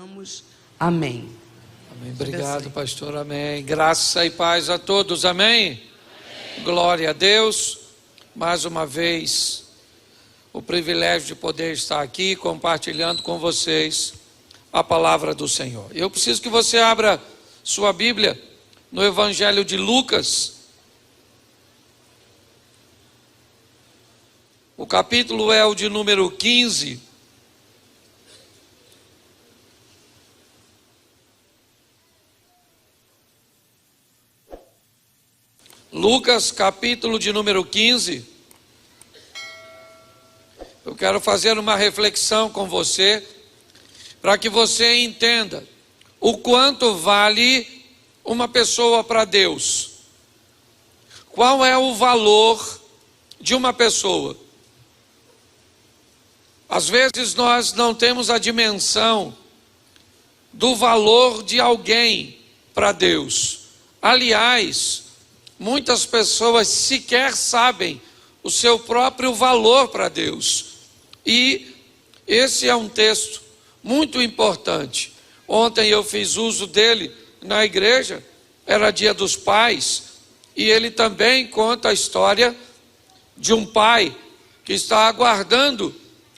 Oramos. Amém. Amém. Obrigado, pastor. Amém. Graça e paz a todos. Amém? Amém. Glória a Deus. Mais uma vez, o privilégio de poder estar aqui compartilhando com vocês a palavra do Senhor. Eu preciso que você abra sua Bíblia no Evangelho de Lucas. O capítulo é o de número 15. Lucas, capítulo de número 15. Eu quero fazer uma reflexão com você, para que você entenda o quanto vale uma pessoa para Deus. Qual é o valor de uma pessoa? Às vezes nós não temos a dimensão do valor de alguém para Deus. Aliás, muitas pessoas sequer sabem o seu próprio valor para Deus. E esse é um texto muito importante. Ontem eu fiz uso dele na igreja, era Dia dos Pais, e ele também conta a história de um pai que está aguardando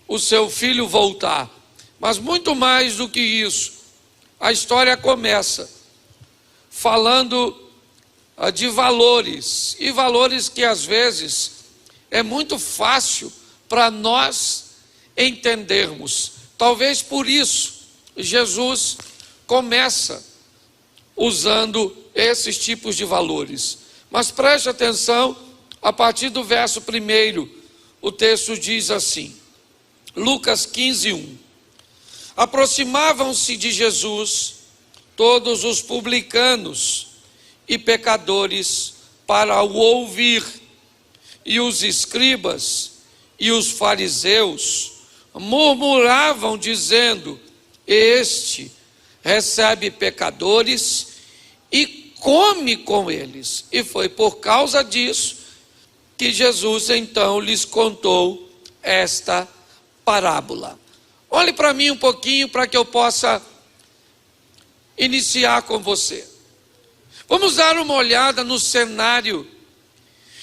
o seu filho voltar. Mas muito mais do que isso, a história começa falando de valores, e valores que às vezes é muito fácil para nós entendermos. Talvez por isso Jesus começa usando esses tipos de valores. Mas preste atenção, a partir do verso 1, o texto diz assim, Lucas 15:1. Aproximavam-se de Jesus todos os publicanos e pecadores para o ouvir, e os escribas e os fariseus murmuravam dizendo: este recebe pecadores e come com eles. E foi por causa disso que Jesus então lhes contou esta parábola. Olhe para mim um pouquinho para que eu possa iniciar com você. Vamos dar uma olhada no cenário.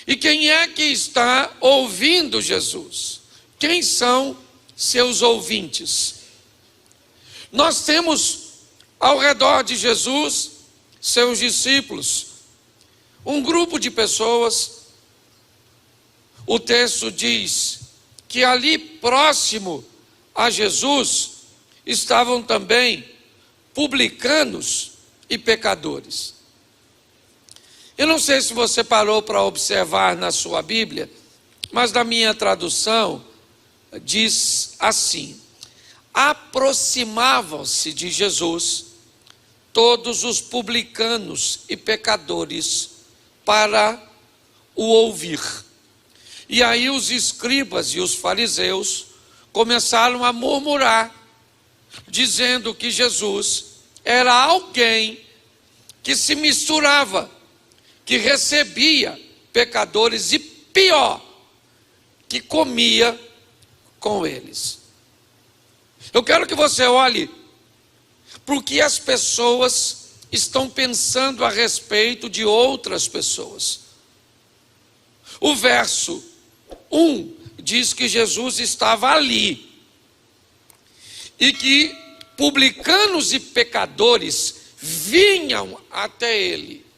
E quem é que está ouvindo Jesus? Quem são seus ouvintes? Nós temos ao redor de Jesus, seus discípulos, um grupo de pessoas. O texto diz que ali próximo a Jesus estavam também publicanos e pecadores. Eu não sei se você parou para observar na sua Bíblia, mas na minha tradução diz assim: aproximavam-se de Jesus todos os publicanos e pecadores para o ouvir. E aí os escribas e os fariseus começaram a murmurar, dizendo que Jesus era alguém que se misturava, que recebia pecadores e pior, que comia com eles. Eu quero que você olhe para o que as pessoas estão pensando a respeito de outras pessoas. O verso 1 diz que Jesus estava ali e que publicanos e pecadores vinham até ele.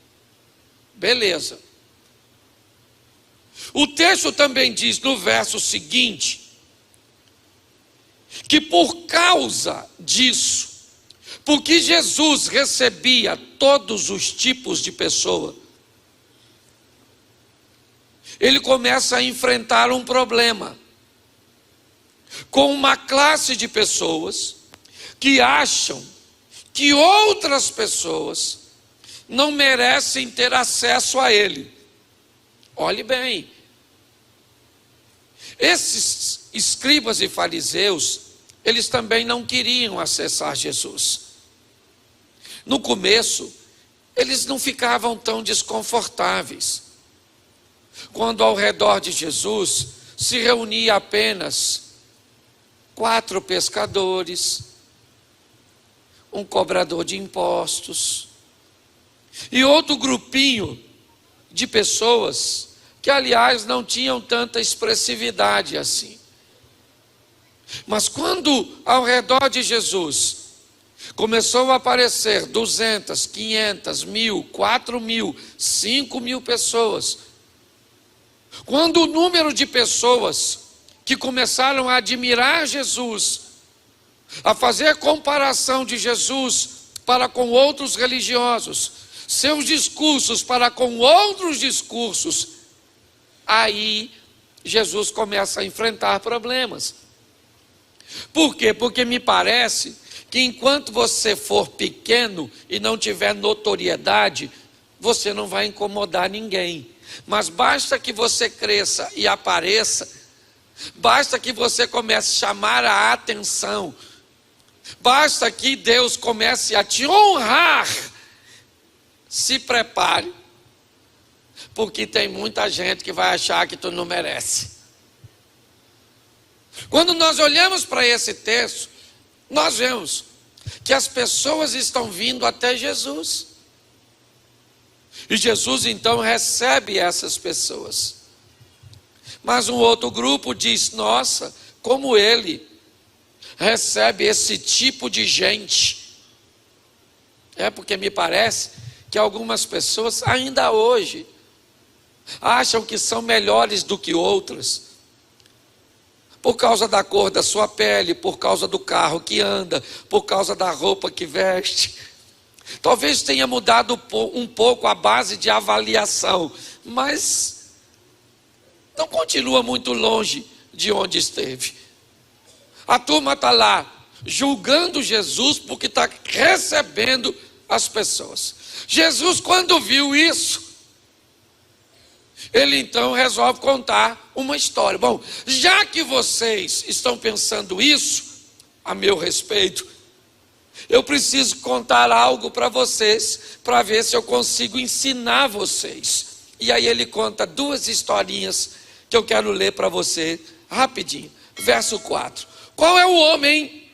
Beleza. O texto também diz no verso seguinte que por causa disso, porque Jesus recebia todos os tipos de pessoa, ele começa a enfrentar um problema com uma classe de pessoas que acham que outras pessoas não merecem ter acesso a ele. Olhe bem, esses escribas e fariseus, eles também não queriam acessar Jesus. No começo, eles não ficavam tão desconfortáveis quando ao redor de Jesus se reunia apenas 4 pescadores, um cobrador de impostos. E outro grupinho de pessoas que, aliás, não tinham tanta expressividade assim. Mas quando ao redor de Jesus começou a aparecer 200, 500, 1.000, 4.000, 5.000 pessoas, quando o número de pessoas que começaram a admirar Jesus, a fazer comparação de Jesus para com outros religiosos, seus discursos para com outros discursos, aí Jesus começa a enfrentar problemas. Por quê? Porque me parece que enquanto você for pequeno e não tiver notoriedade, você não vai incomodar ninguém. Mas basta que você cresça e apareça, basta que você comece a chamar a atenção, basta que Deus comece a te honrar. Se prepare, porque tem muita gente que vai achar que tu não merece. Quando nós olhamos para esse texto, nós vemos que as pessoas estão vindo até Jesus. E Jesus então recebe essas pessoas. Mas um outro grupo diz: nossa, como ele recebe esse tipo de gente. É porque me parece que algumas pessoas ainda hoje acham que são melhores do que outras, por causa da cor da sua pele, por causa do carro que anda, por causa da roupa que veste. Talvez tenha mudado um pouco a base de avaliação, mas não continua muito longe de onde esteve. A turma está lá julgando Jesus porque está recebendo as pessoas. Jesus, quando viu isso, ele então resolve contar uma história. Bom, já que vocês estão pensando isso a meu respeito, eu preciso contar algo para vocês, para ver se eu consigo ensinar vocês. E aí ele conta duas historinhas que eu quero ler para você rapidinho. Verso 4. Qual é o homem,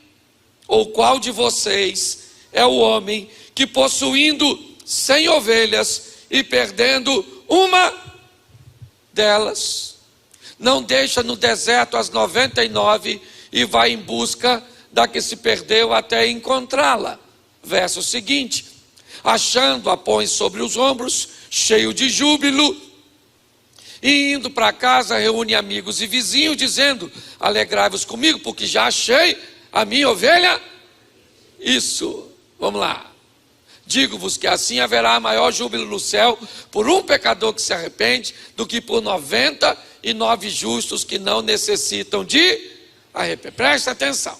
ou qual de vocês é o homem que, possuindo 100 ovelhas e perdendo uma delas, não deixa no deserto as 99 e vai em busca da que se perdeu até encontrá-la? Verso seguinte: achando-a, põe sobre os ombros, cheio de júbilo, e indo para casa reúne amigos e vizinhos, dizendo: alegrai-vos comigo, porque já achei a minha ovelha. Isso, vamos lá. Digo-vos que assim haverá maior júbilo no céu por um pecador que se arrepende, do que por 99 justos que não necessitam de arrependimento. Presta atenção.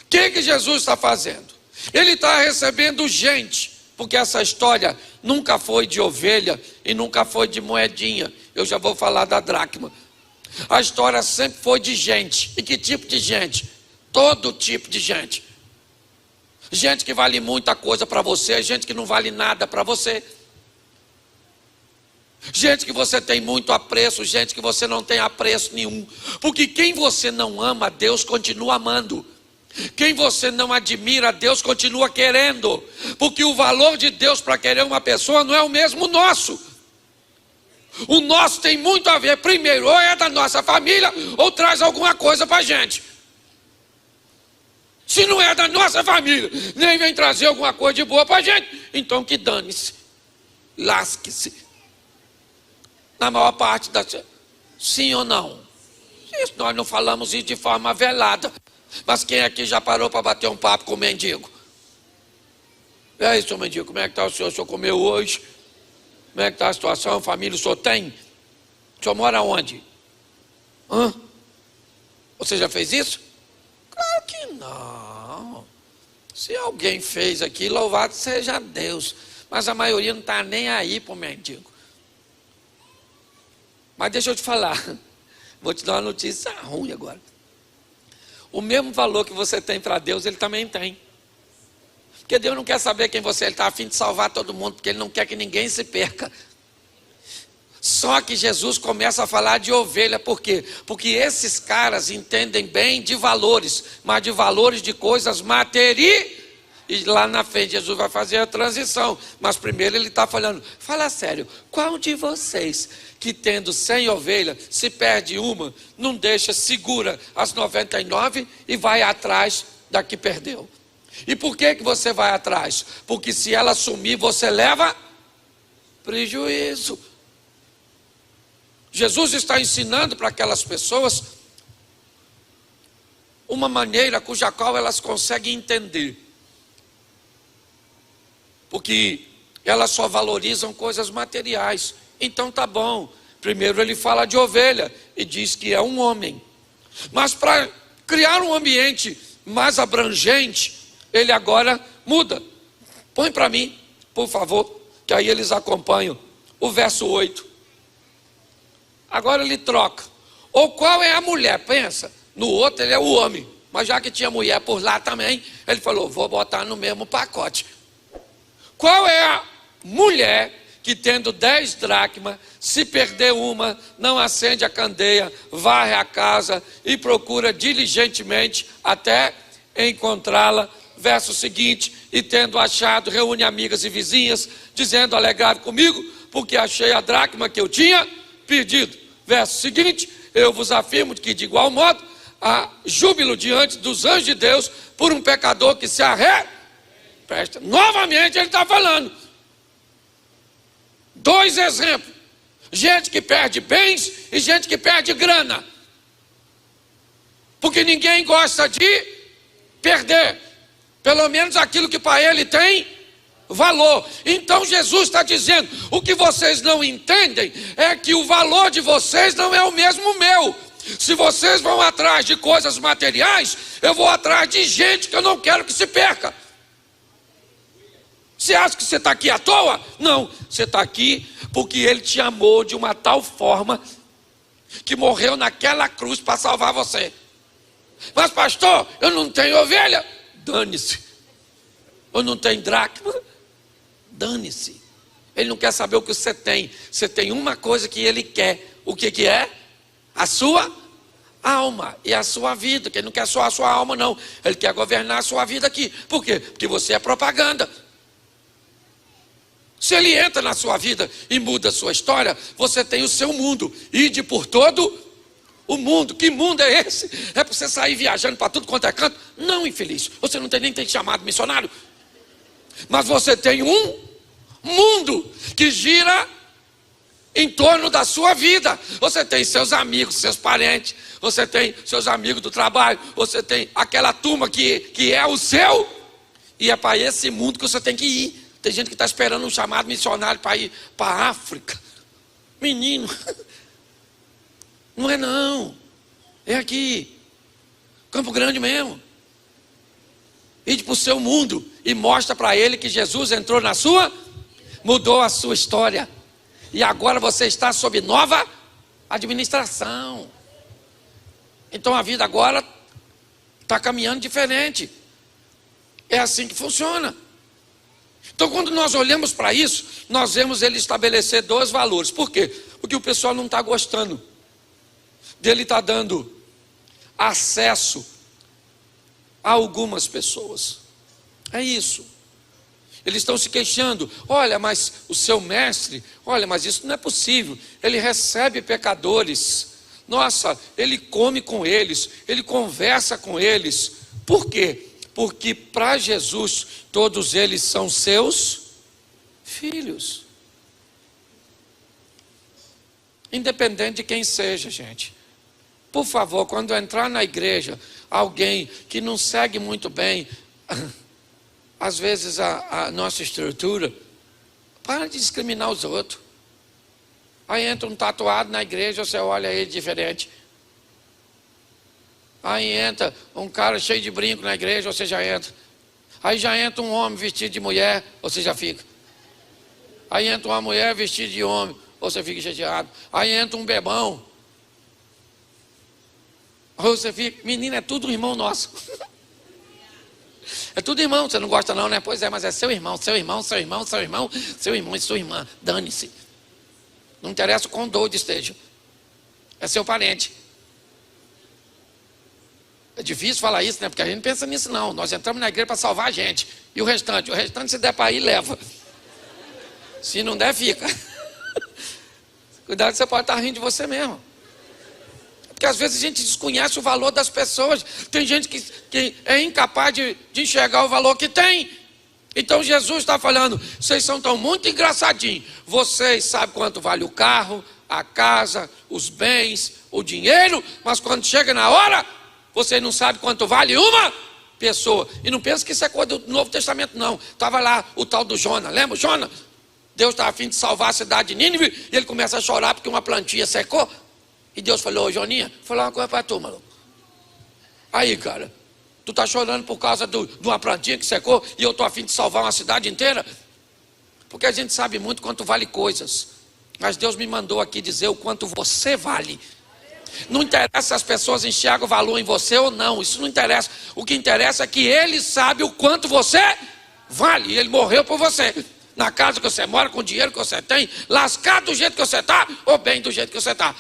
O que Jesus está fazendo? Ele está recebendo gente, porque essa história nunca foi de ovelha e nunca foi de moedinha. Eu já vou falar da dracma. A história sempre foi de gente. E que tipo de gente? Todo tipo de gente. Gente que vale muita coisa para você, gente que não vale nada para você. Gente que você tem muito apreço, gente que você não tem apreço nenhum. Porque quem você não ama, Deus continua amando. Quem você não admira, Deus continua querendo. Porque o valor de Deus para querer uma pessoa não é o mesmo nosso. O nosso tem muito a ver, primeiro, ou é da nossa família, ou traz alguma coisa para a gente. Se não é da nossa família, nem vem trazer alguma coisa de boa para a gente, então que dane-se, lasque-se. Na maior parte das... Sim ou não? Isso, nós não falamos isso de forma velada. Mas quem aqui já parou para bater um papo com o mendigo? E aí, seu mendigo, como é que está o senhor? O senhor comeu hoje? Como é que está a situação? Família o senhor tem? O senhor mora onde? Hã? Você já fez isso? Claro que não. Se alguém fez aqui, louvado seja Deus. Mas a maioria não está nem aí para o mendigo. Mas deixa eu te falar. Vou te dar uma notícia ruim agora. O mesmo valor que você tem para Deus, Ele também tem. Porque Deus não quer saber quem você é. Ele está a fim de salvar todo mundo, porque Ele não quer que ninguém se perca. Só que Jesus começa a falar de ovelha, por quê? Porque esses caras entendem bem de valores, mas de valores de coisas materiais. E lá na frente Jesus vai fazer a transição. Mas primeiro ele está falando, fala sério, qual de vocês que tendo 100 ovelhas, se perde uma, não deixa, segura as 99 e vai atrás da que perdeu? E por que você vai atrás? Porque se ela sumir, você leva prejuízo. Jesus está ensinando para aquelas pessoas uma maneira cuja qual elas conseguem entender. Porque elas só valorizam coisas materiais. Então tá bom. Primeiro ele fala de ovelha e diz que é um homem. Mas para criar um ambiente mais abrangente, ele agora muda. Põe para mim, por favor, que aí eles acompanham o verso 8. Agora ele troca. Ou qual é a mulher? Pensa, no outro ele é o homem. Mas já que tinha mulher por lá também, ele falou, vou botar no mesmo pacote. Qual é a mulher que tendo 10 dracmas, se perder uma, não acende a candeia, varre a casa e procura diligentemente até encontrá-la? Verso seguinte, e tendo achado, reúne amigas e vizinhas, dizendo, alegrai comigo, porque achei a dracma que eu tinha perdido. Verso seguinte, eu vos afirmo que de igual modo, há júbilo diante dos anjos de Deus, por um pecador que se arrepende. Novamente ele está falando. 2 exemplos. Gente que perde bens e gente que perde grana. Porque ninguém gosta de perder. Pelo menos aquilo que para ele tem valor. Então Jesus está dizendo, o que vocês não entendem é que o valor de vocês não é o mesmo meu. Se vocês vão atrás de coisas materiais, eu vou atrás de gente que eu não quero que se perca. Você acha que você está aqui à toa? Não, você está aqui porque Ele te amou de uma tal forma que morreu naquela cruz para salvar você. Mas pastor, eu não tenho ovelha. Dane-se. Eu não tenho dracma. Dane-se. Ele não quer saber o que você tem. Você tem uma coisa que Ele quer. O que que é? A sua alma e a sua vida. Que Ele não quer só a sua alma não. Ele quer governar a sua vida aqui. Por quê? Porque você é propaganda. Se ele entra na sua vida e muda a sua história, você tem o seu mundo. Ide por todo o mundo. Que mundo é esse? É para você sair viajando para tudo quanto é canto? Não, infeliz. Você não tem nem tem chamado missionário. Mas você tem um mundo que gira em torno da sua vida. Você tem seus amigos, seus parentes. Você tem seus amigos do trabalho. Você tem aquela turma que é o seu. E é para esse mundo que você tem que ir. Tem gente que está esperando um chamado missionário para ir para a África. Menino, não é não. É aqui, Campo Grande mesmo. Ide para o seu mundo e mostra para ele que Jesus entrou na sua, mudou a sua história. E agora você está sob nova administração. Então a vida agora está caminhando diferente. É assim que funciona. Então quando nós olhamos para isso, nós vemos ele estabelecer 2 valores. Por quê? Porque o pessoal não está gostando dele estar dando acesso a algumas pessoas. É isso. Eles estão se queixando. Olha, mas o seu mestre, olha, mas isso não é possível. Ele recebe pecadores. Nossa, ele come com eles, ele conversa com eles. Por quê? Porque para Jesus, todos eles são seus filhos. Independente de quem seja, gente. Por favor, quando entrar na igreja, alguém que não segue muito bem, às vezes a nossa estrutura, para de discriminar os outros. Aí entra um tatuado na igreja, você olha ele diferente. Aí entra um cara cheio de brinco na igreja, você já entra. Aí já entra um homem vestido de mulher, você já fica. Aí entra uma mulher vestida de homem, você fica chateado. Aí entra um bebão. Aí você fica, menino, é tudo irmão nosso. É tudo irmão, você não gosta não, né? Pois é, mas é seu irmão, seu irmão, seu irmão, seu irmão, seu irmão e sua irmã. Dane-se. Não interessa o quão doido esteja. É seu parente. É difícil falar isso, né? Porque a gente não pensa nisso, não. Nós entramos na igreja para salvar a gente. E o restante? O restante, se der para ir, leva. Se não der, fica. Cuidado, você pode estar rindo de você mesmo. Porque às vezes a gente desconhece o valor das pessoas. Tem gente que é incapaz de enxergar o valor que tem. Então Jesus está falando, vocês são tão muito engraçadinhos. Vocês sabem quanto vale o carro, a casa, os bens, o dinheiro. Mas quando chega na hora, vocês não sabem quanto vale uma pessoa. E não pensa que isso é coisa do Novo Testamento, não. Estava lá o tal do Jonas. Lembra o Jonas? Deus estava a fim de salvar a cidade de Nínive. E ele começa a chorar porque uma plantinha secou. E Deus falou, ô Joninha, vou falar uma coisa para tu, maluco. Aí, cara, tu está chorando por causa de uma plantinha que secou e eu estou a fim de salvar uma cidade inteira? Porque a gente sabe muito quanto vale coisas. Mas Deus me mandou aqui dizer o quanto você vale. Não interessa se as pessoas enxergam valor em você ou não. Isso não interessa. O que interessa é que Ele sabe o quanto você vale. E Ele morreu por você. Na casa que você mora, com o dinheiro que você tem, lascado do jeito que você está, ou bem do jeito que você está.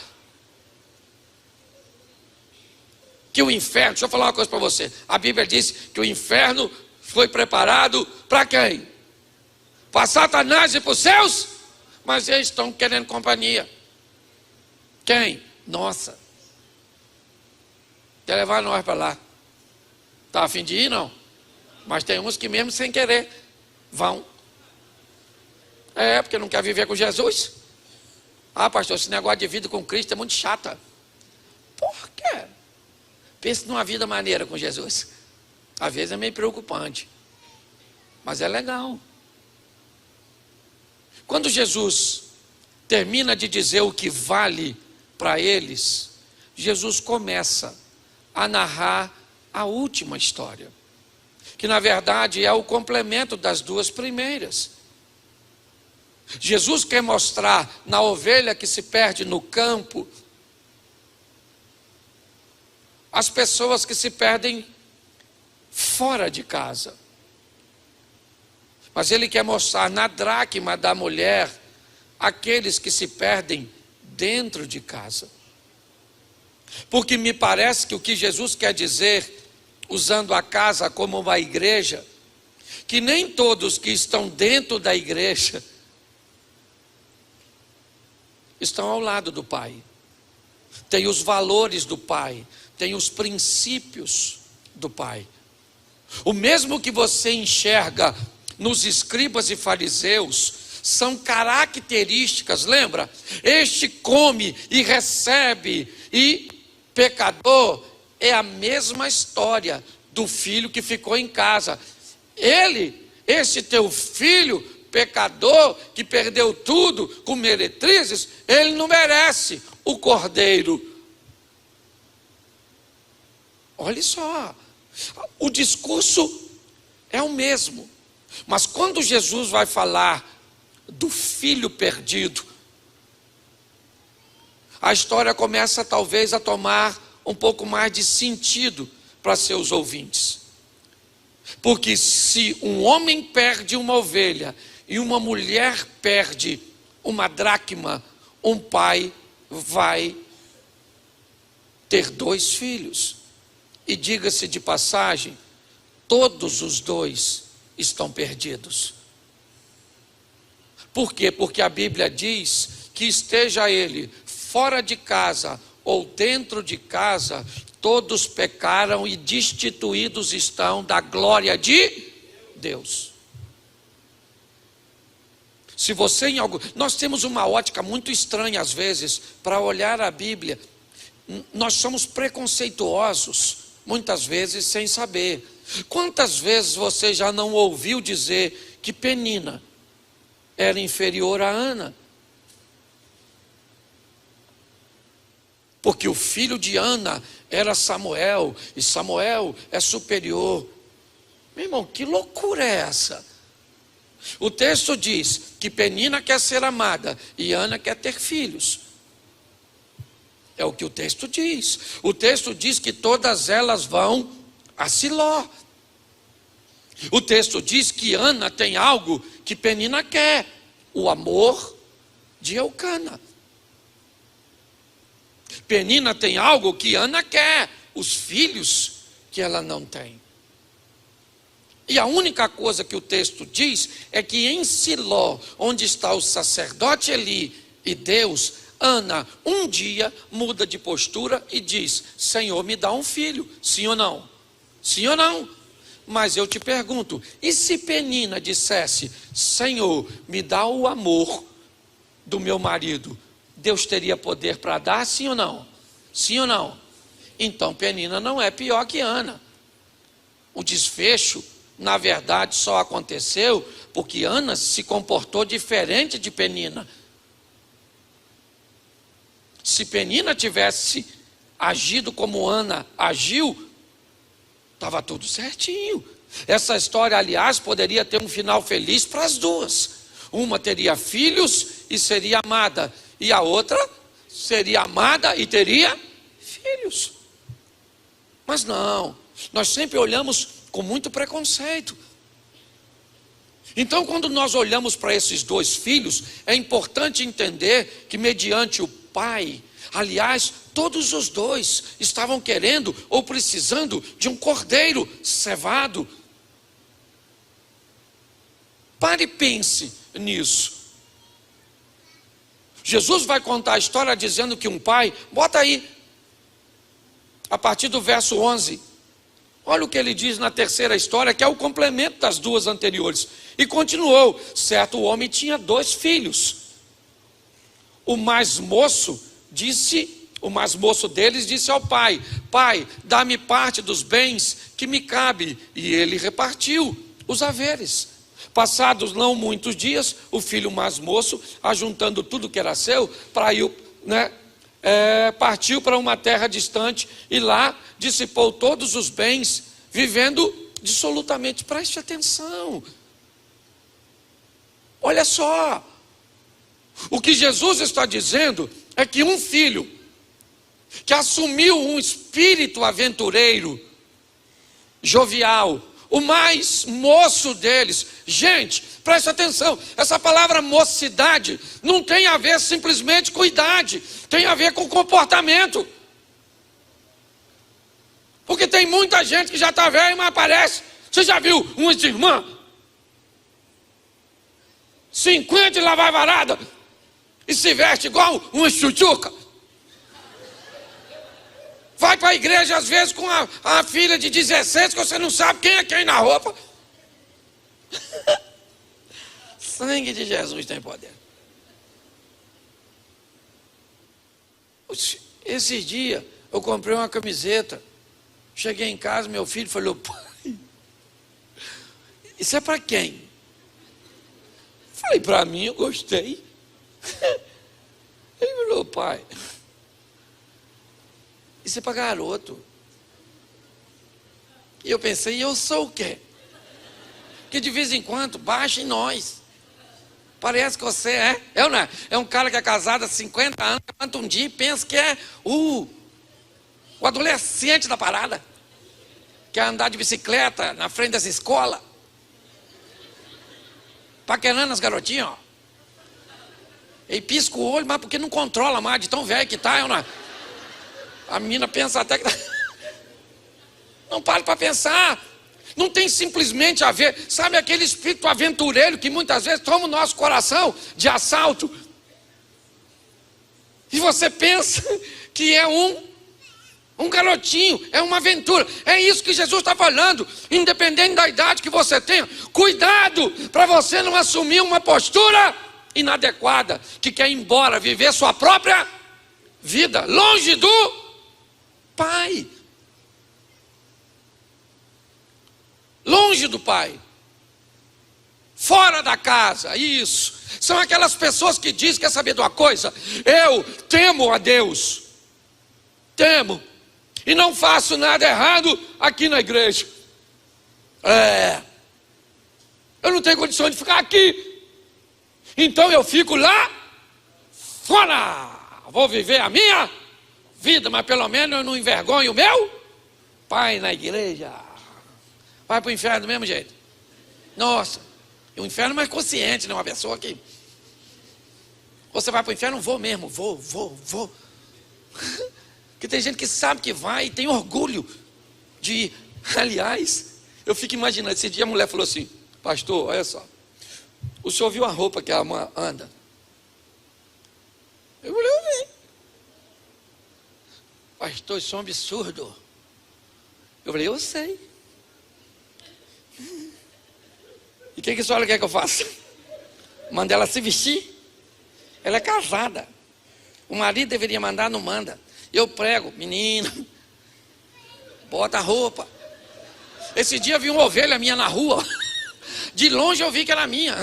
Que o inferno, deixa eu falar uma coisa para você. A Bíblia diz que o inferno foi preparado para quem? Para Satanás e para os seus? Mas eles estão querendo companhia. Quem? Nossa. Quer levar nós para lá. Está a fim de ir, não? Mas tem uns que mesmo sem querer vão. Porque não quer viver com Jesus. Ah, pastor, esse negócio de vida com Cristo é muito chata. Por quê? Pense numa vida maneira com Jesus. Às vezes é meio preocupante. Mas é legal. Quando Jesus termina de dizer o que vale para eles, Jesus começa a narrar a última história. Que na verdade é o complemento das duas primeiras. Jesus quer mostrar na ovelha que se perde no campo, as pessoas que se perdem fora de casa. Mas Ele quer mostrar na dracma da mulher, aqueles que se perdem dentro de casa. Porque me parece que o que Jesus quer dizer, usando a casa como uma igreja, que nem todos que estão dentro da igreja estão ao lado do Pai. Tem os valores do Pai, tem os princípios do Pai. O mesmo que você enxerga nos escribas e fariseus, são características, lembra? Este come e recebe, e pecador é a mesma história do filho que ficou em casa. Esse teu filho, pecador, que perdeu tudo com meretrizes, ele não merece o cordeiro. Olha só, o discurso é o mesmo, mas quando Jesus vai falar do filho perdido, a história começa talvez a tomar um pouco mais de sentido para seus ouvintes. Porque se um homem perde uma ovelha e uma mulher perde uma dracma, um pai vai ter 2 filhos. E diga-se de passagem, todos os 2 estão perdidos. Por quê? Porque a Bíblia diz que esteja ele fora de casa ou dentro de casa, todos pecaram e destituídos estão da glória de Deus. Se você em algo... Nós temos uma ótica muito estranha às vezes para olhar a Bíblia. Nós somos preconceituosos, muitas vezes sem saber. Quantas vezes você já não ouviu dizer que Penina era inferior a Ana? Porque o filho de Ana era Samuel, e Samuel é superior. Meu irmão, que loucura é essa? O texto diz que Penina quer ser amada e Ana quer ter filhos. É o que o texto diz. O texto diz que todas elas vão a Siló. O texto diz que Ana tem algo que Penina quer: o amor de Eucana. Penina tem algo que Ana quer, os filhos que ela não tem. E a única coisa que o texto diz é que em Siló, onde está o sacerdote Eli e Deus, Ana um dia muda de postura e diz: Senhor, me dá um filho. Sim ou não? Sim ou não? Mas eu te pergunto, e se Penina dissesse: Senhor, me dá o amor do meu marido, Deus teria poder para dar? Sim ou não? Sim ou não? Então Penina não é pior que Ana. O desfecho, na verdade, só aconteceu porque Ana se comportou diferente de Penina. Se Penina tivesse agido como Ana agiu, estava tudo certinho. Essa história, aliás, poderia ter um final feliz para as duas. Uma teria filhos e seria amada, e a outra seria amada e teria filhos. Mas não, nós sempre olhamos com muito preconceito. Então, quando nós olhamos para esses dois filhos, é importante entender que mediante o pai, aliás, todos os dois estavam querendo ou precisando de um cordeiro cevado. Pare e pense nisso. Jesus vai contar a história dizendo que um pai, bota aí, a partir do verso 11, olha o que ele diz na terceira história, que é o complemento das duas anteriores. E continuou: certo homem tinha 2 filhos. O mais moço deles disse ao pai: Pai, dá-me parte dos bens que me cabe. E ele repartiu os haveres. Passados não muitos dias, o filho mais moço, ajuntando tudo que era seu, partiu para uma terra distante e lá dissipou todos os bens, vivendo dissolutamente. Preste atenção. Olha só. O que Jesus está dizendo é que um filho que assumiu um espírito aventureiro, jovial, o mais moço deles. Gente, preste atenção, essa palavra mocidade não tem a ver simplesmente com idade, tem a ver com comportamento. Porque tem muita gente que já está velha, mas aparece. Você já viu umas irmãs 50 e lá vai varada e se veste igual uma chuchuca? Vai para a igreja às vezes com a filha de 16, que você não sabe quem é quem na roupa. Sangue de Jesus tem poder. Esses dias eu comprei uma camiseta. Cheguei em casa, meu filho falou: pai, isso é para quem? Falei: para mim, eu gostei. Ele falou: pai, isso é para garoto. E eu pensei: eu sou o quê? Que de vez em quando baixa em nós. Parece que você é. Eu não é. É um cara que é casado há 50 anos, levanta um dia e pensa que é o adolescente da parada. Quer andar de bicicleta na frente dessa escola. Paquerando as garotinhas, ó. E pisca o olho, mas porque não controla mais, de tão velho que tá. Eu não é. A menina pensa até que... Não pare para pensar. Não tem simplesmente a ver, sabe aquele espírito aventureiro que muitas vezes toma o nosso coração de assalto. E você pensa que é um garotinho, é uma aventura. É isso que Jesus está falando. Independente da idade que você tenha, cuidado para você não assumir uma postura inadequada, que quer ir embora, viver sua própria vida, longe do Pai. Longe do Pai, fora da casa. Isso, são aquelas pessoas que dizem: quer saber de uma coisa? Eu temo a Deus, temo, e não faço nada errado aqui na igreja. Eu não tenho condição de ficar aqui, então eu fico lá fora. Vou viver a minha vida, mas pelo menos eu não envergonho o meu pai na igreja. Vai para o inferno do mesmo jeito. Nossa, e o inferno é mais consciente, né? Uma pessoa que... Você vai para o inferno? Vou mesmo, vou. Porque tem gente que sabe que vai e tem orgulho de ir. Aliás, eu fico imaginando, esse dia a mulher falou assim: pastor, olha só, o senhor viu a roupa que a irmã anda? Eu falei: eu vi. Pastor, isso é um absurdo. Eu falei: eu sei. E o que a senhora quer que eu faça? Manda ela se vestir. Ela é casada. O marido deveria mandar, não manda. Eu prego: menina, bota a roupa. Esse dia eu vi uma ovelha minha na rua. De longe eu vi que era minha.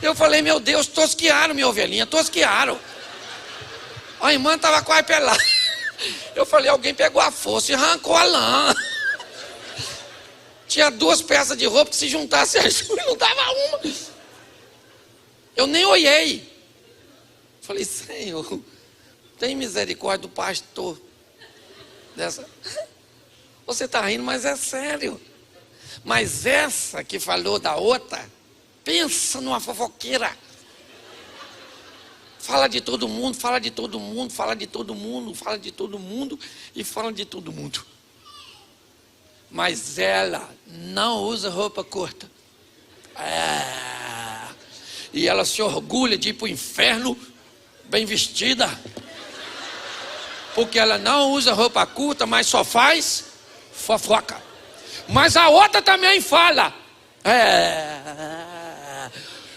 Eu falei: meu Deus, tosquiaram minha ovelhinha, tosquiaram. A irmã estava quase pelada. Eu falei: alguém pegou a força e arrancou a lã. Tinha 2 peças de roupa que se juntasse as duas, não dava uma. Eu nem olhei. Falei: Senhor, tem misericórdia do pastor dessa. Você está rindo, mas é sério. Mas essa que falou da outra, pensa numa fofoqueira. Fala de todo mundo, fala de todo mundo, fala de todo mundo, fala de todo mundo e fala de todo mundo. Mas ela não usa roupa curta. E ela se orgulha de ir para o inferno bem vestida. Porque ela não usa roupa curta, mas só faz fofoca. Mas a outra também fala: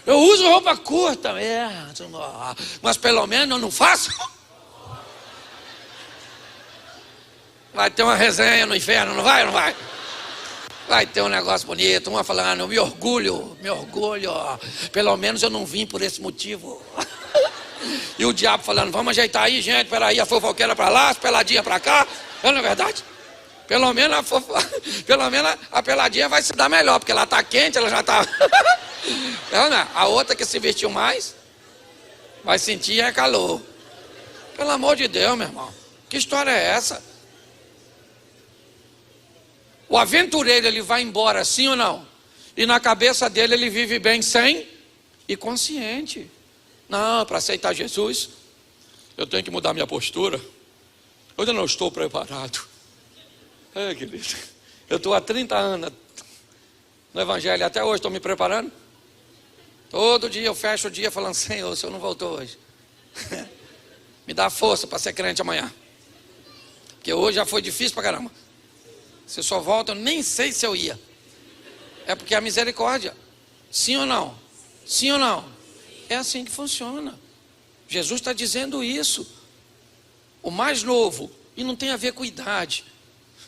eu uso roupa curta mesmo, mas pelo menos eu não faço. Vai ter uma resenha no inferno, não vai? Não vai? Vai ter um negócio bonito, uma falando: me orgulho, pelo menos eu não vim por esse motivo. E o diabo falando: vamos ajeitar aí, gente, peraí, a fofoqueira para lá, as peladinhas para cá. Não é verdade? Pelo menos a peladinha vai se dar melhor, porque ela está quente, ela já está... A outra que se vestiu mais, vai sentir calor. Pelo amor de Deus, meu irmão, que história é essa? O aventureiro, ele vai embora, sim ou não? E na cabeça dele ele vive bem sem e consciente. Não, para aceitar Jesus, eu tenho que mudar minha postura. Eu ainda não estou preparado. Querido, eu estou há 30 anos no Evangelho, até hoje estou me preparando. Todo dia eu fecho o dia falando: Senhor, o Senhor não voltou hoje. Me dá força para ser crente amanhã. Porque hoje já foi difícil para caramba. Se eu só volto, eu nem sei se eu ia. É porque é a misericórdia. Sim ou não? Sim ou não? É assim que funciona. Jesus está dizendo isso. O mais novo, e não tem a ver com idade,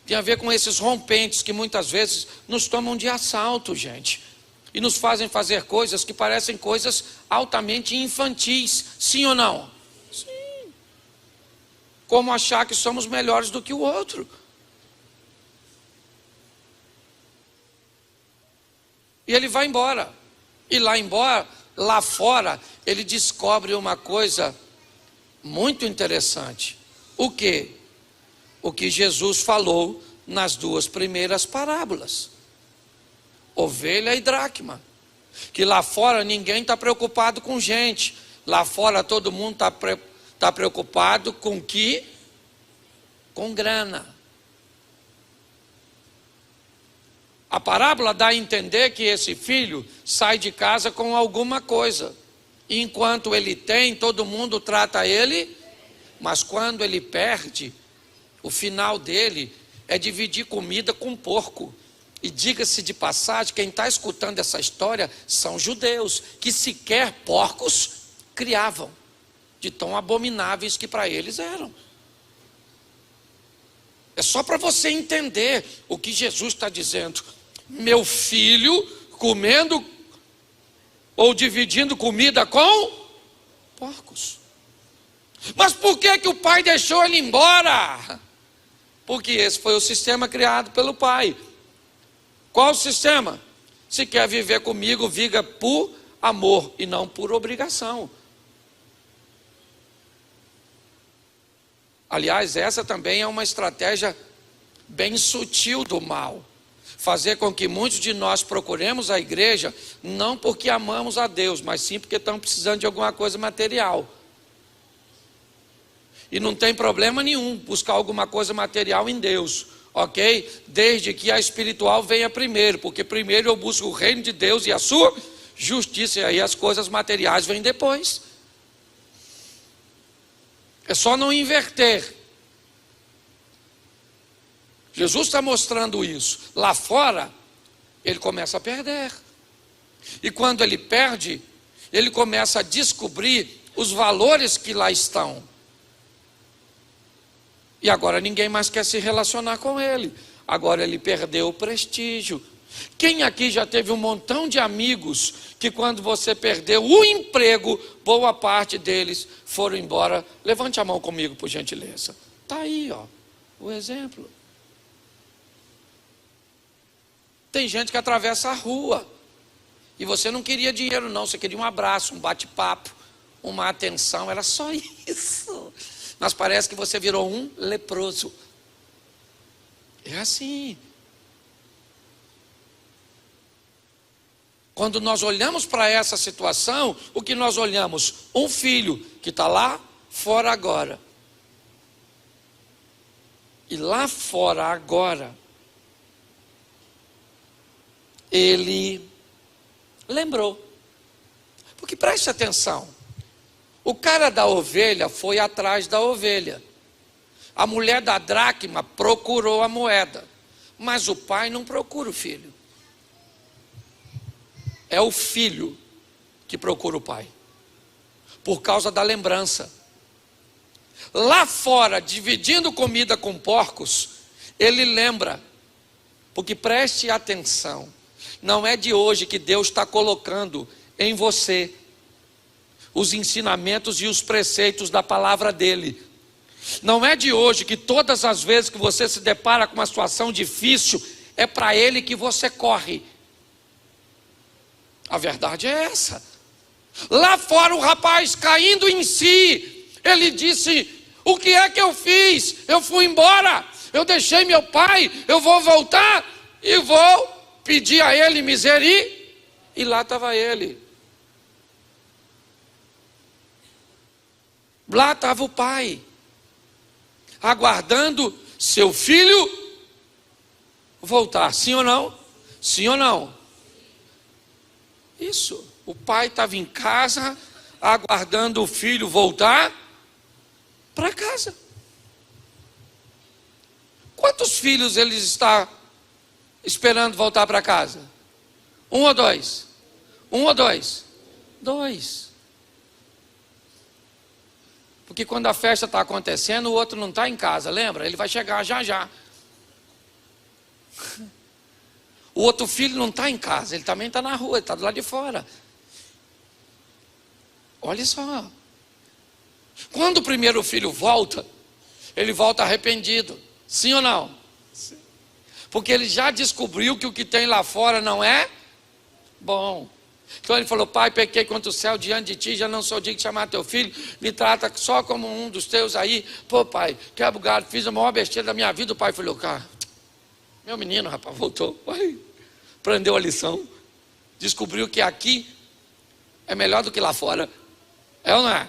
tem a ver com esses rompentes que muitas vezes nos tomam de assalto, gente, e nos fazem fazer coisas que parecem coisas altamente infantis. Sim ou não? Sim. Como achar que somos melhores do que o outro. E ele vai embora. E lá fora, ele descobre uma coisa muito interessante. O quê? O que Jesus falou nas 2 primeiras parábolas: ovelha e dracma. Que lá fora ninguém está preocupado com gente. Lá fora todo mundo está preocupado com que? Com grana. A parábola dá a entender que esse filho sai de casa com alguma coisa. E enquanto ele tem, todo mundo trata ele. Mas quando ele perde, o final dele é dividir comida com porco. E diga-se de passagem, quem está escutando essa história são judeus, que sequer porcos criavam, de tão abomináveis que para eles eram. É só para você entender o que Jesus está dizendo. Meu filho comendo ou dividindo comida com porcos. Mas por que o pai deixou ele embora? Porque esse foi o sistema criado pelo pai. Qual o sistema? Se quer viver comigo, viva por amor e não por obrigação. Aliás, essa também é uma estratégia bem sutil do mal. fazer com que muitos de nós procuremos a igreja, não porque amamos a Deus, mas sim porque estamos precisando de alguma coisa material. E não tem problema nenhum buscar alguma coisa material em Deus, ok? Desde que a espiritual venha primeiro, porque primeiro eu busco o reino de Deus e a sua justiça, e aí as coisas materiais vêm depois. É só não inverter. Jesus está mostrando isso. Lá fora, ele começa a perder. E quando ele perde, ele começa a descobrir os valores que lá estão. E agora ninguém mais quer se relacionar com ele. Agora ele perdeu o prestígio. Quem aqui já teve um montão de amigos que quando você perdeu o emprego, boa parte deles foram embora? Levante a mão comigo, por gentileza. Está aí, ó, o exemplo. Tem gente que atravessa a rua e você não queria dinheiro não, você queria um abraço, um bate-papo, uma atenção, era só isso. Mas parece que você virou um leproso. É assim. Quando nós olhamos para essa situação, o que nós olhamos? Um filho que está lá fora agora. E lá fora agora, ele lembrou. Porque preste atenção, o cara da ovelha foi atrás da ovelha. A mulher da dracma procurou a moeda. Mas o pai não procura o filho. É o filho que procura o pai. Por causa da lembrança. Lá fora, dividindo comida com porcos, ele lembra. Porque preste atenção. Não é de hoje que Deus está colocando em você os ensinamentos e os preceitos da palavra dele. Não é de hoje que todas as vezes que você se depara com uma situação difícil, é para ele que você corre. A verdade é essa. Lá fora o rapaz caindo em si, ele disse: o que é que eu fiz? Eu fui embora, eu deixei meu pai, eu vou voltar e vou pedir a ele misericórdia. E lá estava ele. Lá estava o pai, aguardando seu filho voltar. Sim ou não? Sim ou não? Isso. O pai estava em casa, aguardando o filho voltar para casa. Quantos filhos ele está esperando voltar para casa? Um ou dois? Um ou dois? Dois. Porque quando a festa está acontecendo, o outro não está em casa, lembra? Ele vai chegar já já. O outro filho não está em casa, ele também está na rua, ele está do lado de fora. Olha só. Quando o primeiro filho volta, ele volta arrependido. Sim ou não? Sim. Porque ele já descobriu que o que tem lá fora não é bom. Então ele falou: pai, pequei contra o céu diante de ti, já não sou digno de chamar teu filho, me trata só como um dos teus aí. Pô, pai, quebra o galho, fiz a maior besteira da minha vida. O pai falou: cara, meu menino, rapaz, voltou, pai, aprendeu a lição, descobriu que aqui é melhor do que lá fora. É ou não é?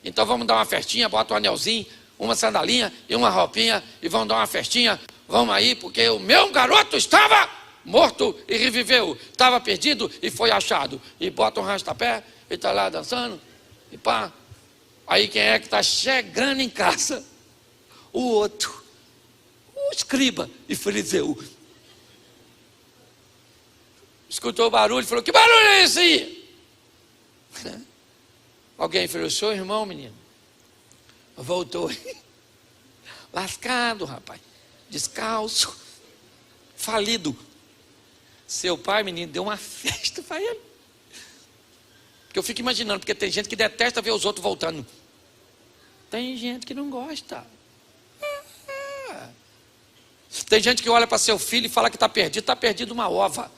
Então vamos dar uma festinha, bota um anelzinho, uma sandalinha e uma roupinha, e vamos dar uma festinha, vamos aí, porque o meu garoto estava morto e reviveu, estava perdido e foi achado. E bota um rastapé, e está lá dançando, e pá. Aí quem é que está chegando em casa? O outro, o escriba e fariseu. Escutou o barulho e falou: que barulho é esse aí? Alguém falou: seu irmão, menino, voltou lascado, rapaz, descalço, falido. Seu pai, menino, deu uma festa para ele. Porque eu fico imaginando, porque tem gente que detesta ver os outros voltando. Tem gente que não gosta. Tem gente que olha para seu filho e fala que está perdido uma ova.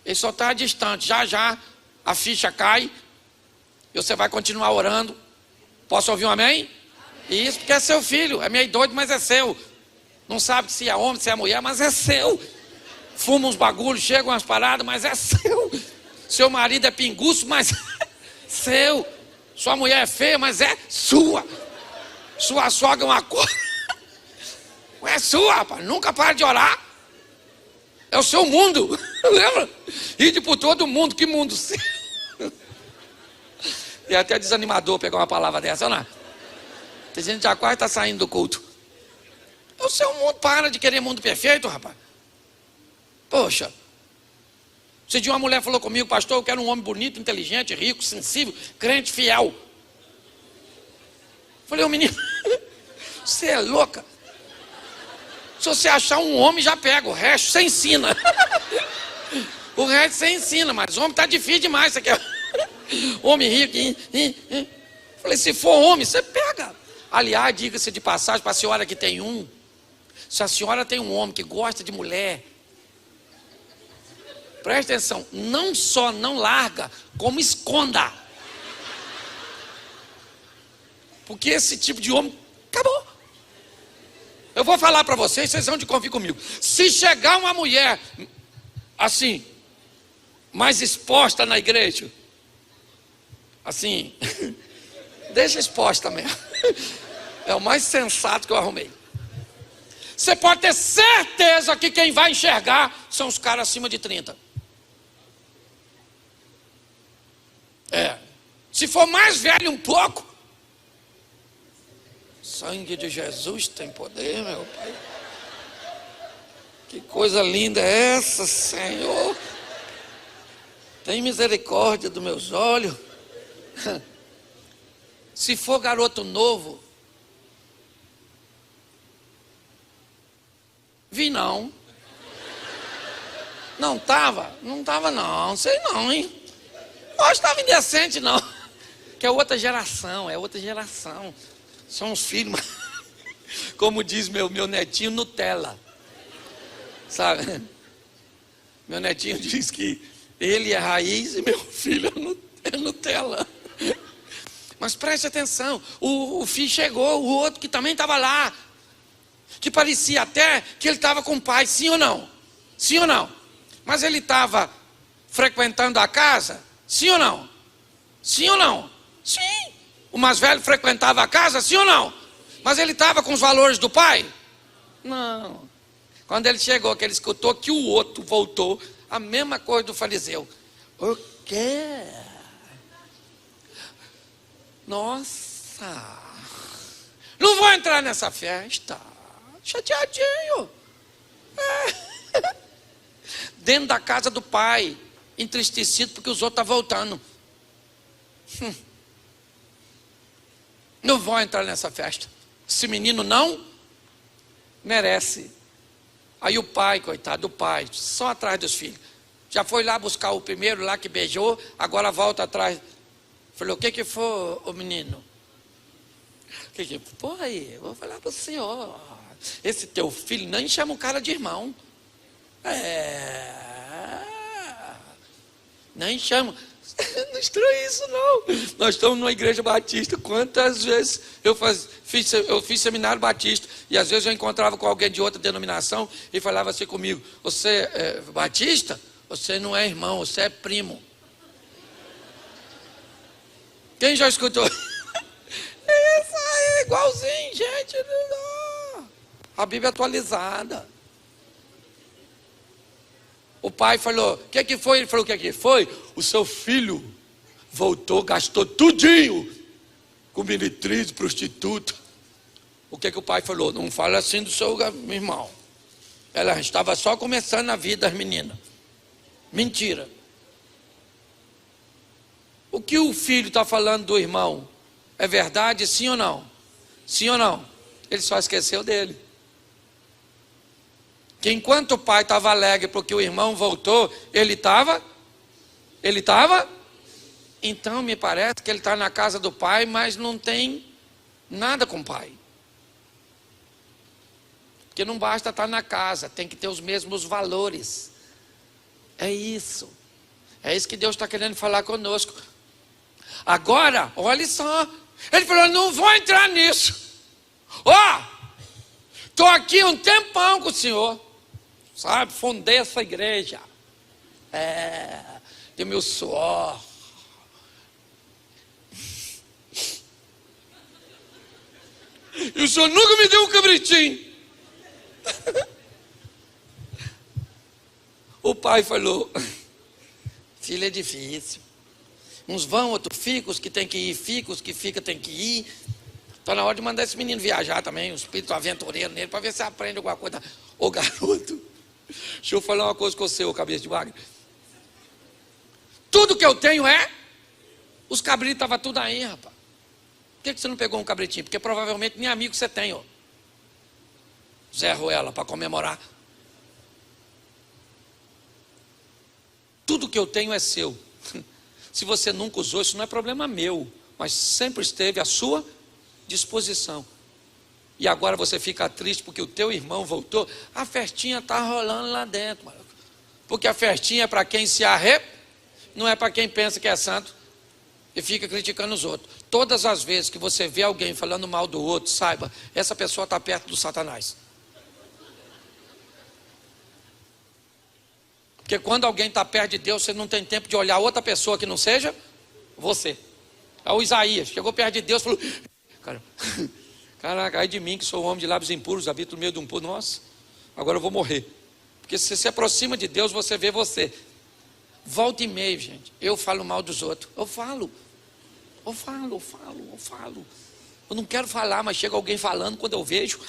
Ele só está distante, já já a ficha cai e você vai continuar orando. Posso ouvir um amém? E isso porque é seu filho, é meio doido, mas é seu. Não sabe se é homem, se é mulher, mas é seu. fuma uns bagulhos, chega umas paradas, mas é seu. Seu marido é pinguço, mas é seu. Sua mulher é feia, mas é sua. Sua sogra é uma cor. É sua, rapaz. Nunca para de orar. É o seu mundo. Lembra? Ide por todo mundo. Que mundo seu? E é até desanimador pegar uma palavra dessa, não é? A gente já quase está saindo do culto. É o seu mundo. Para de querer mundo perfeito, rapaz. Poxa. Se de uma mulher falou comigo, pastor, eu quero um homem bonito, inteligente, rico, sensível, crente, fiel. Falei, ô menino, você é louca. Se você achar um homem, já pega. O resto você ensina. O resto você ensina, mas o homem está difícil demais. Você quer homem rico. Falei, se for homem, você pega. Aliás, diga-se de passagem para a senhora que tem um. Se a senhora tem um homem que gosta de mulher, preste atenção, não só não larga, como esconda. Porque esse tipo de homem, acabou. Eu vou falar para vocês vão de convir comigo. Se chegar uma mulher, assim, mais exposta na igreja, assim, deixa exposta mesmo. É o mais sensato que eu arrumei. Você pode ter certeza que quem vai enxergar são os caras acima de 30. Se for mais velho um pouco, sangue de Jesus tem poder, meu Pai. Que coisa linda é essa, Senhor. Tem misericórdia dos meus olhos. Se for garoto novo, vi não. Não estava não, sei não, hein. Hoje estava indecente não. Que é outra geração, São os filhos, como diz meu netinho, Nutella. Sabe? Meu netinho diz que ele é raiz e meu filho é Nutella. Mas preste atenção, o filho chegou, o outro que também estava lá, que parecia até que ele estava com o pai, sim ou não? Sim ou não? Mas ele estava frequentando a casa, sim ou não? Sim ou não? Sim. O mais velho frequentava a casa, sim ou não? Mas ele estava com os valores do pai? Não. Quando ele chegou, que ele escutou que o outro voltou, a mesma coisa do fariseu. O quê? Nossa. Não vou entrar nessa festa. Chateadinho. Dentro da casa do pai, entristecido porque os outros estão voltando. Não vou entrar nessa festa. Esse menino não merece. Aí o pai, coitado do pai, só atrás dos filhos. Já foi lá buscar o primeiro lá que beijou, agora volta atrás. Falei, o que foi, o menino? O que foi? Vou falar para o senhor. Esse teu filho nem chama o cara de irmão. Nem chama. Não estranho isso não. Nós estamos numa igreja batista. Quantas vezes eu fiz seminário batista e às vezes eu encontrava com alguém de outra denominação e falava assim comigo: você é batista? Você não é irmão, você é primo. Quem já escutou? Isso aí, igualzinho, gente. A Bíblia é atualizada. O pai falou, o que foi? Ele falou, o que foi? O seu filho voltou, gastou tudinho com meretriz, prostituta. O que o pai falou? Não fala assim do seu irmão. Ela estava só começando a vida, as meninas. Mentira. O que o filho está falando do irmão é verdade, sim ou não? Sim ou não? Ele só esqueceu dele. Que enquanto o pai estava alegre porque o irmão voltou, ele estava? Então me parece que ele está na casa do pai, mas não tem nada com o pai. Porque não basta estar na casa, tem que ter os mesmos valores. É isso que Deus está querendo falar conosco. Agora, olha só, ele falou, não vou entrar nisso. Estou aqui um tempão com o senhor. sabe? Fundei essa igreja. De meu suor. E o senhor nunca me deu um cabritinho. O pai falou: filho, é difícil. Uns vão, outros ficam, os que tem que ir, ficam, os que ficam tem que ir. Está na hora de mandar esse menino viajar também, um espírito aventureiro nele, para ver se aprende alguma coisa. Ô garoto, deixa eu falar uma coisa com você, ô cabeça de bagre. Tudo que eu tenho os cabritos estavam tudo aí, rapaz. Por que você não pegou um cabritinho? Porque provavelmente nem amigo você tem, ó. Zé Ruela, para comemorar. Tudo que eu tenho é seu. Se você nunca usou, isso não é problema meu, mas sempre esteve à sua disposição. E agora você fica triste porque o teu irmão voltou. A festinha está rolando lá dentro, mano. Porque a festinha é para quem se não é para quem pensa que é santo e fica criticando os outros. Todas as vezes que você vê alguém falando mal do outro, saiba, essa pessoa está perto do Satanás. Porque quando alguém está perto de Deus, você não tem tempo de olhar outra pessoa que não seja você. É o Isaías, chegou perto de Deus e falou: caraca, ai de mim que sou um homem de lábios impuros, habito no meio de um povo. Nossa, agora eu vou morrer. Porque se você se aproxima de Deus, você vê você. Volta e meia, gente, eu falo mal dos outros. Eu falo. Eu não quero falar, mas chega alguém falando quando eu vejo.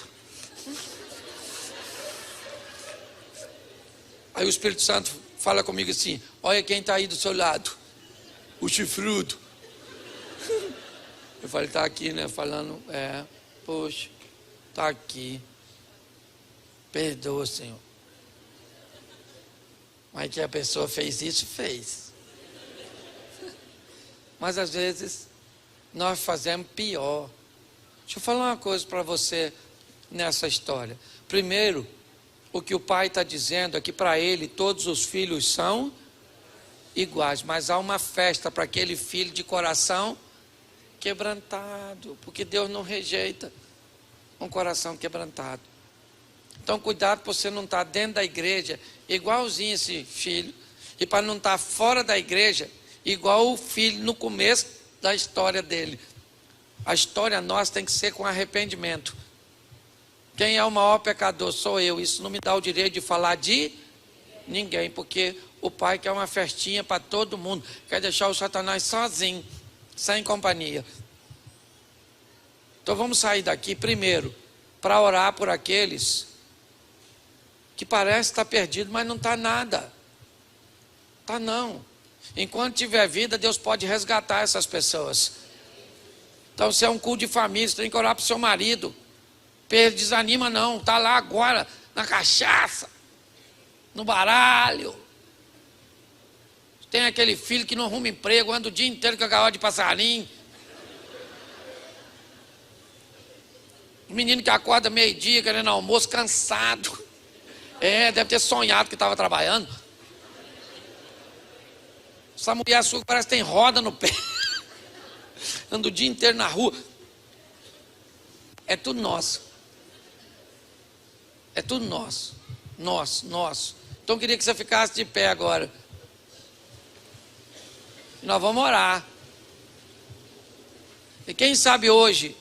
Aí o Espírito Santo fala comigo assim: olha quem está aí do seu lado, o chifrudo. Eu falei: está aqui, né? Falando, poxa, está aqui. Perdoa, Senhor. Mas que a pessoa fez isso, fez. Mas às vezes nós fazemos pior. Deixa eu falar uma coisa para você nessa história. Primeiro, o que o pai está dizendo é que para ele todos os filhos são iguais, mas há uma festa para aquele filho de coração quebrantado, porque Deus não rejeita um coração quebrantado. Então cuidado para você não estar dentro da igreja igualzinho esse filho, e para não estar fora da igreja igual o filho no começo da história dele. A história nossa tem que ser com arrependimento. Quem é o maior pecador? Sou eu. Isso não me dá o direito de falar de ninguém, porque o pai quer uma festinha para todo mundo, quer deixar o Satanás sozinho, sem companhia. Então vamos sair daqui primeiro para orar por aqueles que parece estar perdido, mas não está nada. Está não. Enquanto tiver vida, Deus pode resgatar essas pessoas. Então se é um culto de família, você tem que orar para o seu marido. Desanima não, está lá agora na cachaça, no baralho. Tem aquele filho que não arruma emprego, anda o dia inteiro com a gaiola de passarinho. O menino que acorda meio-dia querendo almoço, cansado. Deve ter sonhado que estava trabalhando. Essa mulher sua parece que tem roda no pé. Anda o dia inteiro na rua. É tudo nosso. É tudo nosso. Nosso. Então eu queria que você ficasse de pé agora. E nós vamos orar. E quem sabe hoje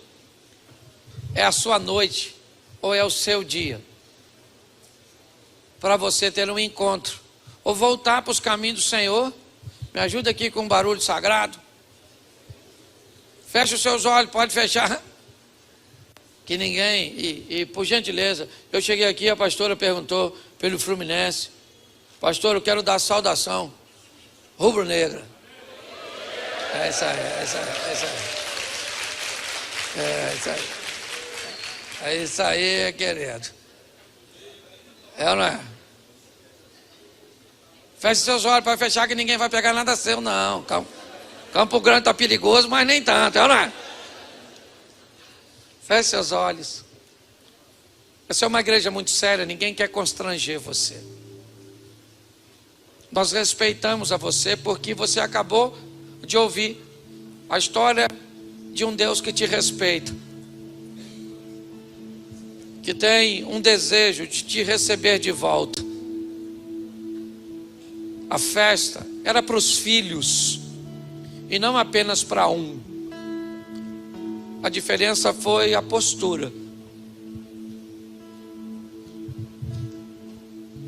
é a sua noite ou é o seu dia para você ter um encontro ou voltar para os caminhos do Senhor. Me ajuda aqui com um barulho sagrado. Feche os seus olhos, pode fechar. Que ninguém, e por gentileza, eu cheguei aqui, a pastora perguntou pelo Fluminense: pastor, eu quero dar saudação rubro-negra. É isso aí. É isso aí, querido. É ou não é? Feche seus olhos para fechar, que ninguém vai pegar nada seu, não. Campo Grande está perigoso, mas nem tanto, é ou não é? Feche seus olhos. Essa é uma igreja muito séria, ninguém quer constranger você. Nós respeitamos a você porque você acabou de ouvir a história de um Deus que te respeita, que tem um desejo de te receber de volta. A festa era para os filhos e não apenas para um. A diferença foi a postura.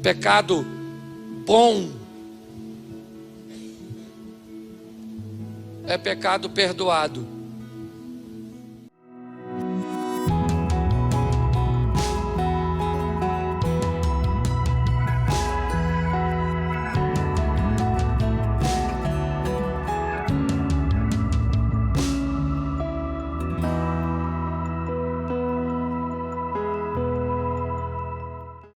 Pecado bom é pecado perdoado.